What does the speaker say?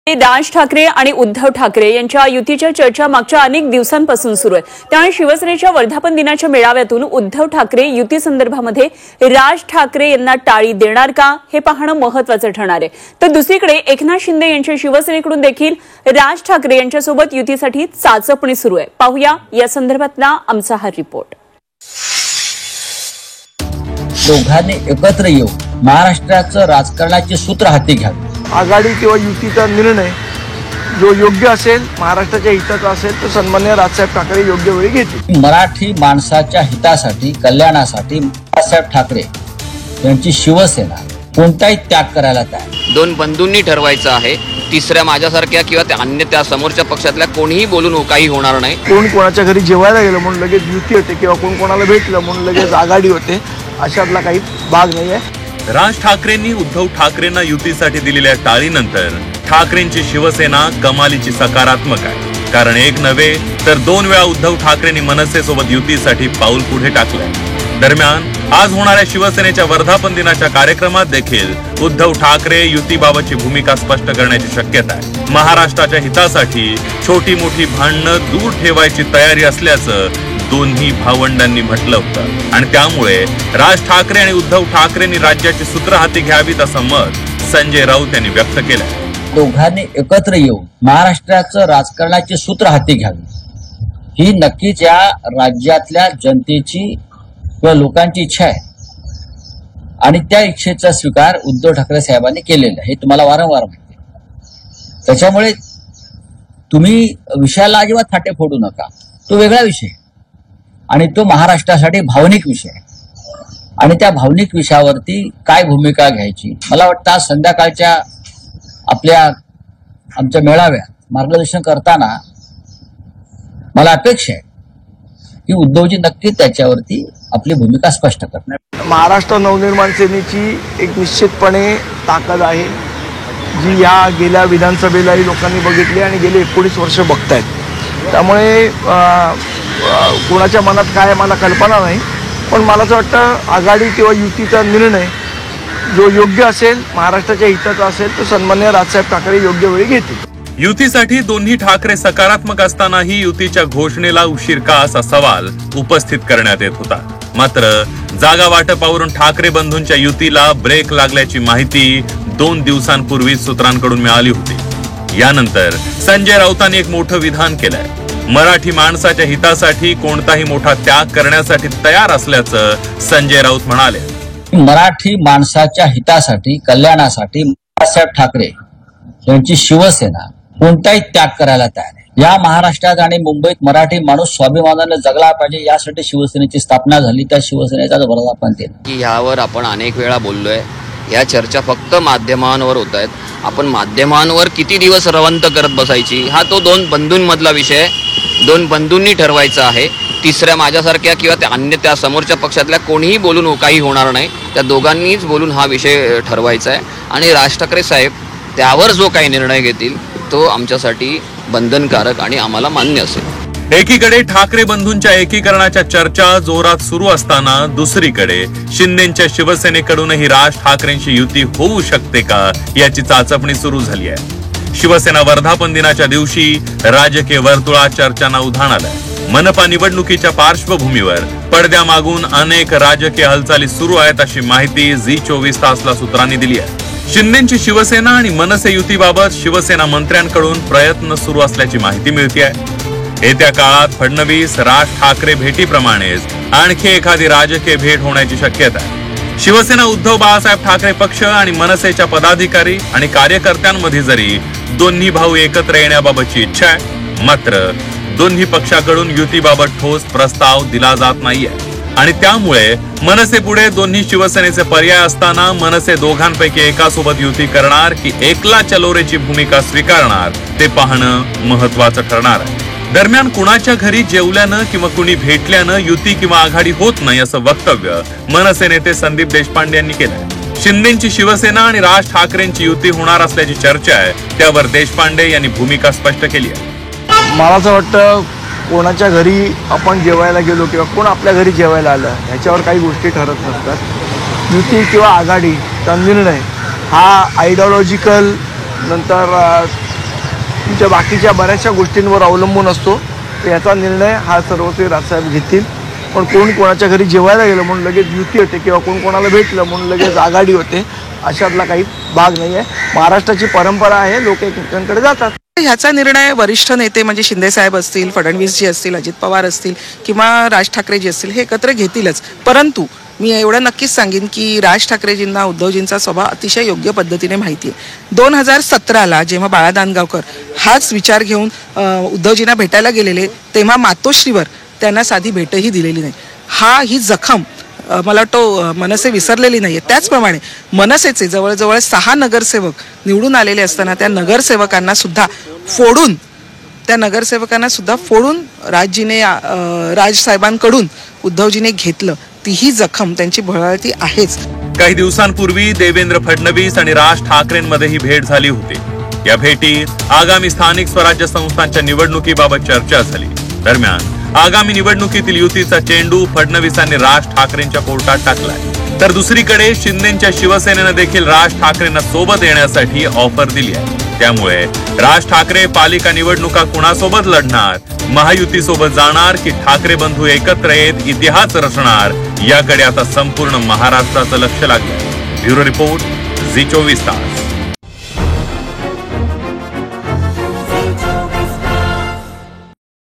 राज ठाकरे आणि उद्धव ठाकरे यांच्या युतीच्या चर्चा मागच्या अनेक दिवसांपासून सुरू आहे। त्यामुळे शिवसेनेच्या वर्धापन दिनाच्या मेळाव्यातून उद्धव ठाकरे युती संदर्भामध्ये राज ठाकरे यांना टाळी देणार का हे पाहणं महत्त्वाचं ठरणार आहे। तर दुसरीकडे एकनाथ शिंदे यांच्या शिवसेनेकडून देखील राज ठाकरे यांच्यासोबत युतीसाठी चाचपणी सुरू आहे। पाहूया या संदर्भातला आमचा हा रिपोर्ट। दोघांनी एकत्र येऊन महाराष्ट्राचं राजकारणाचे सूत्र हाती घ्यावे। आघाडी किंवा युतीचा निर्णय जो योग्य असेल, महाराष्ट्राच्या हिताचा असेल, तो सन्माननीय राजसाहेब ठाकरे योग्य वेळी घेतील। मराठी माणसाच्या हितासाठी, कल्याणासाठी राजसाहेब ठाकरे यांची शिवसेना कोणताही त्याग करायला तयार। दोन बंधूंनी ठरवायचं आहे, तिसऱ्या माझ्यासारख्या किंवा अन्य त्या समोरच्या पक्षातल्या कोणीही बोलून काही होणार नाही। कोण कोणाच्या घरी जेवायला गेलं म्हणून लगेच युती होते किंवा कोण कोणाला भेटलं म्हणून लगेच आघाडी होते, अशातला काही भाग नाहीये। राज ठाकरेंनी उद्धव ठाकरेंना युतीसाठी दिलेल्या टाळीनंतर ठाकरेंची शिवसेना कमालीची सकारात्मक आहे। कारण एक नव्हे तर दोन वेळा उद्धव ठाकरेंनी मनसेसोबत युतीसाठी पाऊल पुढे टाकलंय। दरम्यान आज होणाऱ्या शिवसेनेच्या वर्धापन दिनाच्या कार्यक्रमात देखील उद्धव ठाकरे युतीबाबतची भूमिका स्पष्ट करण्याची शक्यता आहे। महाराष्ट्राच्या हितासाठी छोटी मोठी भांडणं दूर ठेवायची तयारी असल्याचं दोन्ही भावंडांनी म्हटलं होतं आणि त्यामुळे राज ठाकरे आणि उद्धव ठाकरेंनी राज्याची सूत्र हाती घ्यावीत असं मत संजय राऊत यांनी व्यक्त केलं। दोघांनी एकत्र येऊन महाराष्ट्राचं राजकारणाचे सूत्र हाती घ्यावे ही नक्कीच या राज्यातल्या जनतेची किंवा लोकांची इच्छा आहे आणि त्या इच्छेचा स्वीकार उद्धव ठाकरे साहेबांनी केलेला आहे, हे तुम्हाला वारंवार माहिती आहे। त्याच्यामुळे तुम्ही विषयाला अजिबात फाटे फोडू नका, तो वेगळा विषय आणि तो महाराष्ट्रासाठी भावनिक विषय आहे आणि त्या भावनिक विषयावरती काय भूमिका घ्यायची, मला वाटतं आज संध्याकाळच्या आमच्या मेळाव्यात मार्गदर्शन करताना मला अपेक्षा आहे की उद्धवजी नक्की त्याच्यावरती आपली भूमिका स्पष्ट करणार। महाराष्ट्र नवनिर्माण सेनेची एक निश्चितपणे ताकद आहे, जी या गेल्या विधानसभेलाही लोकांनी बघितली आणि गेले 19 वर्ष बघतायत। त्यामुळे कोणाच्या मनात काय मला कल्पना नाही, पण मला असं वाटतं आघाडी किंवा युतीचा निर्णय जो योग्य असेल, महाराष्ट्राच्या हिताचा असेल, तो सन्माननीय राजसाहेब ठाकरे योग्य वेळी घेतील। युतीसाठी दोन्ही ठाकरे सकारात्मक असतानाही युतीच्या घोषणेला उशीर का असा सवाल उपस्थित करण्यात येत होता। मात्र जागा वाटपावरून ठाकरे बंधूंच्या युतीला ब्रेक लागल्याची माहिती 2 दिवसांपूर्वी सूत्रांकडून मिळाली होती। यानंतर संजय राऊतांनी एक मोठं विधान केलंय। मराठी माणसाच्या हितासाठी कोणताही मोठा त्याग करण्यासाठी तयार असल्याचं संजय राऊत म्हणाले। मराठी माणसाच्या हितासाठी, कल्याणासाठी राजसाहेब ठाकरे यांची शिवसेना कोणताही त्याग करायला तयार आहे। या महाराष्ट्रात आणि मुंबईत मराठी माणूस स्वाभिमानाने जगला पाहिजे, यासाठी शिवसेनेची स्थापना झाली। त्या शिवसेनेचा वर्धापन दिन की ह्यावर आपण अनेक वेळा बोललोय, या चर्चा फक्त माध्यमांवर होत आहेत। आपण माध्यमांवर किती दिवस रवंत करत बसायची, हा तो दोन बंधूंमधला विषय, दोन बंधूंनी ठरवायचं आहे, तिसऱ्या माझ्यासारख्या किंवा अन्य त्या समोरच्या पक्षातल्या कोणीही बोलून काही होणार नाही। त्या दोघांनीच बोलून हा विषय ठरवायचा आहे आणि राज ठाकरे साहेब त्यावर जो काही निर्णय घेतील तो आमच्यासाठी बंधनकारक आणि आम्हाला मान्य असेल। एकीकडे ठाकरे बंधूंच्या एकीकरणाच्या चर्चा जोरात सुरू असताना दुसरीकडे शिंदेच्या शिवसेनेकडूनही राज ठाकरेंची युती होऊ शकते का याची चाचपणी सुरू झाली आहे। शिवसेना वर्धापन दिनाच्या दिवशी राजकीय वर्तुळात चर्चांना उधाण आलंय। मनपा निवडणुकीच्या पार्श्वभूमीवर पडद्यामागून अनेक राजकीय हालचाली सुरू आहेत अशी माहिती झी24 तासला सूत्रांनी दिली आहे। शिंदेची शिवसेना आणि मनसे युतीबाबत शिवसेना मंत्र्यांकडून प्रयत्न सुरू असल्याची माहिती मिळते। येत्या काळात फडणवीस राज ठाकरे भेटीप्रमाणेच आणखी एखादी राजकीय भेट होण्याची शक्यता आहे। शिवसेना उद्धव बाळासाहेब ठाकरे पक्ष आणि मनसेच्या पदाधिकारी आणि कार्यकर्त्यांमध्ये जरी दोन्ही भाऊ एकत्र येण्याबाबतची इच्छा आहे, मात्र दोन्ही पक्षाकडून युतीबाबत ठोस प्रस्ताव दिला जात नाहीये आणि त्यामुळे मनसे पुढे दोन्ही शिवसेनेचे पर्याय असताना मनसे दोघांपैकी एकासोबत युती करणार की एकला चलोरेची भूमिका स्वीकारणार ते पाहणं महत्वाचं ठरणार आहे। दरम्यान कुणाच्या घरी जेवल्यानं किंवा कुणी भेटल्यानं युती किंवा आघाडी होत नाही असं वक्तव्य मनसे नेते संदीप देशपांडे यांनी केलंय। शिंदेची शिवसेना आणि राज ठाकरेंची युती होणार असल्याची चर्चा आहे, त्यावर देशपांडे यांनी भूमिका स्पष्ट केली आहे। मला असं वाटतं कोणाच्या घरी आपण जेवायला गेलो किंवा कोण आपल्या घरी जेवायला आलं ह्याच्यावर काही गोष्टी ठरत नसतात। युती किंवा आघाडीचा निर्णय हा आयडिओलॉजिकल नंतर तुमच्या बाकीच्या बऱ्याचशा गोष्टींवर अवलंबून असतो. तर याचा निर्णय हा सर्वस्वी राजसाहेब घेतील. पण कोण कोणाच्या घरी जेवायला गेलं म्हणून लगेच युती होते किंवा कोण कोणाला भेटलं म्हणून लगेच आघाडी होते, अशातला काही भाग नाही आहे. महाराष्ट्राची परंपरा आहे, लोक एकमेकांकडे जातात. ह्याचा निर्णय वरिष्ठ नेते म्हणजे शिंदे साहेब असतील, फडणवीस जी असतील, अजित पवार असतील किंवा राज ठाकरे जी असतील हे एकत्र घेतीलच. परंतु मी एवढं नक्कीच सांगेन की राज ठाकरेजींना उद्धवजींचा स्वभाव अतिशय योग्य पद्धतीने माहिती आहे. 2017ला जेव्हा बाळा दानगावकर हाच विचार घेऊन उद्धवजींना भेटायला गेलेले तेव्हा मातोश्रीवर त्यांना साधी भेटही दिलेली नाही. ही जखम मला वाटतं मनसे विसरलेली नाहीये. त्याचप्रमाणे मनसेचे जवळजवळ 6 नगरसेवक निवडून आलेले असताना त्या नगरसेवकांना सुद्धा फोडून राजसाहेबांकडून उद्धवजीने घेतलं. तीही जखम त्यांची भळाळती आहेच. काही दिवसांपूर्वी देवेंद्र फडणवीस आणि राज ठाकरेंमध्ये ही भेट झाली होती. या भेटीत आगामी स्थानिक स्वराज्य संस्थांच्या निवडणुकीबाबत चर्चा झाली. दरम्यान आगामी निवडणुकीतील युतीचा चेंडू फडणवीसांनी राज ठाकरेंच्या कोर्टात टाकलाय. तर दुसरीकडे शिंदेच्या शिवसेनेनं देखील राज ठाकरेंना सोबत येण्यासाठी ऑफर दिली आहे. त्यामुळे राज ठाकरे पालिका निवडणुका कुणासोबत लढणार, महायुती सोबत जाणार की ठाकरे बंधू एकत्र येत इतिहास रचणार, याकडे आता संपूर्ण महाराष्ट्राचं लक्ष लागलंय. ब्युरो रिपोर्ट, झी 24 तास.